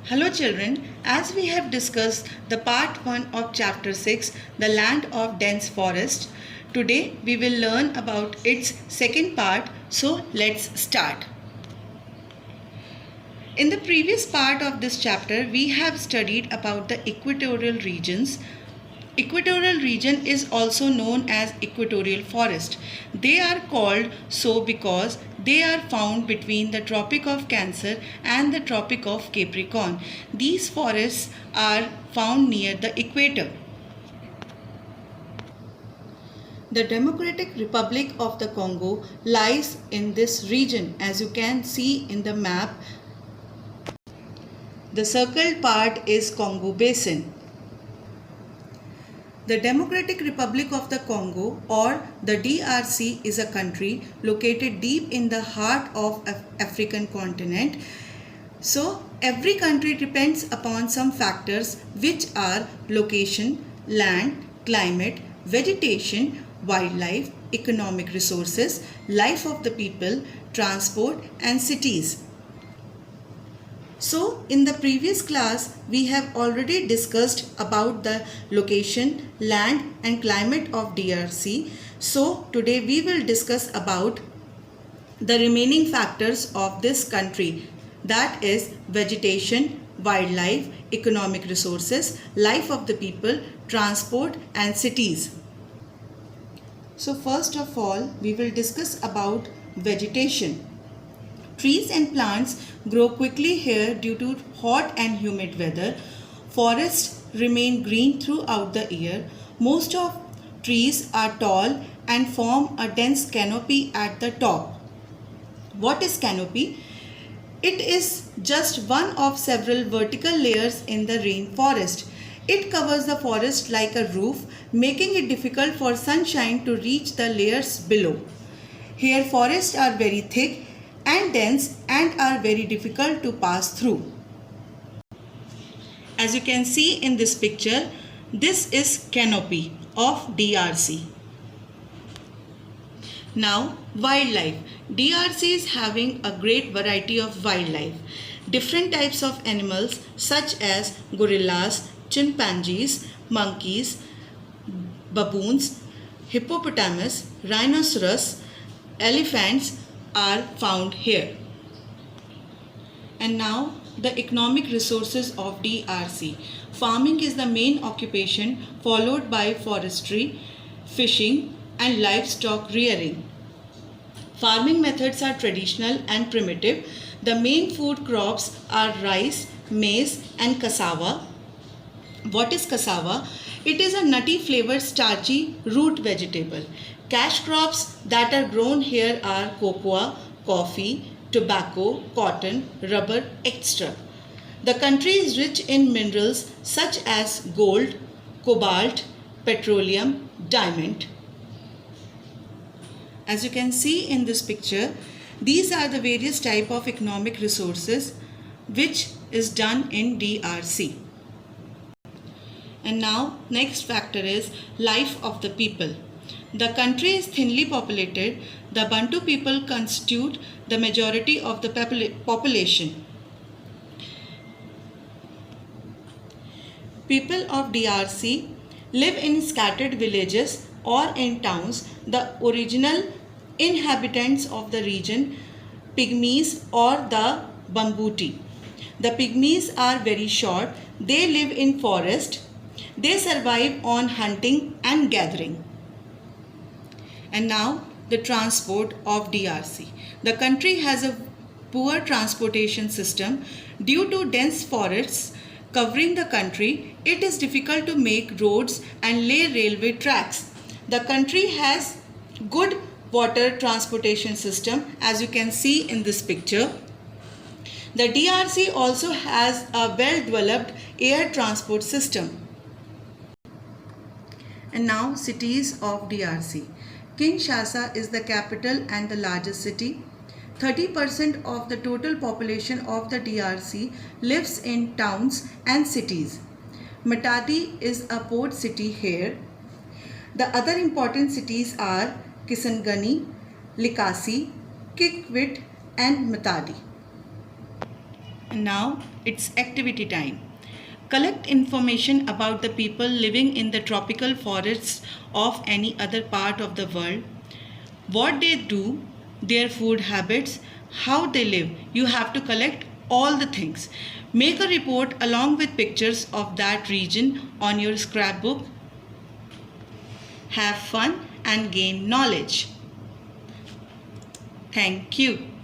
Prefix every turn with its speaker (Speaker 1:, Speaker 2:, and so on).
Speaker 1: Hello children, as we have discussed the part 1 of chapter 6, the land of dense forest, today we will learn about its second part, so let's start. In the previous part of this chapter, we have studied about the equatorial regions. Equatorial region is also known as equatorial forest. They are called so because they are found between the Tropic of Cancer and the Tropic of Capricorn. These forests are found near the equator. The Democratic Republic of the Congo lies in this region, as you can see in the map. The circled part is Congo Basin. The Democratic Republic of the Congo, or the DRC, is a country located deep in the heart of African continent. So, every country depends upon some factors which are location, land, climate, vegetation, wildlife, economic resources, life of the people, transport and cities. So, in the previous class, we have already discussed about the location, land and climate of DRC. So, today we will discuss about the remaining factors of this country, that is vegetation, wildlife, economic resources, life of the people, transport and cities. So, first of all, we will discuss about vegetation. Trees and plants grow quickly here due to hot and humid weather. Forests remain green throughout the year. Most of trees are tall and form a dense canopy at the top. What is canopy? It is just one of several vertical layers in the rainforest. It covers the forest like a roof, making it difficult for sunshine to reach the layers below. Here forests are very thick and dense and are very difficult to pass through. As you can see in this picture, this is canopy of DRC. Now, wildlife. DRC is having a great variety of wildlife. Different types of animals such as gorillas, chimpanzees, monkeys, baboons, hippopotamus, rhinoceros, elephants are found here. And now the economic resources of DRC. Farming is the main occupation, followed by forestry, fishing and livestock rearing. Farming methods are traditional and primitive. The main food crops are rice, maize and cassava. What is cassava? It is a nutty flavored starchy root vegetable. Cash crops that are grown here are cocoa, coffee, tobacco, cotton, rubber, etc. The country is rich in minerals such as gold, cobalt, petroleum, diamond. As you can see in this picture, these are the various type of economic resources which is done in DRC. And now next factor is life of the people. The country is thinly populated. The Bantu people constitute the majority of the population. People of DRC live in scattered villages or in towns. The original inhabitants of the region, pygmies or the Bambuti. The pygmies are very short. They live in forest. They survive on hunting and gathering. And now the transport of DRC. The country has a poor transportation system. Due to dense forests covering the country, it is difficult to make roads and lay railway tracks. The country has good water transportation system, as you can see in this picture. The DRC also has a well-developed air transport system. And now cities of DRC. Kinshasa is the capital and the largest city. 30% of the total population of the DRC lives in towns and cities. Matadi is a port city here. The other important cities are Kisangani, Likasi, Kikwit and Matadi. And now It's activity time. Collect information about the people living in the tropical forests of any other part of the world. What they do, their food habits, how they live. You have to collect all the things. Make a report along with pictures of that region on your scrapbook. Have fun and gain knowledge. Thank you.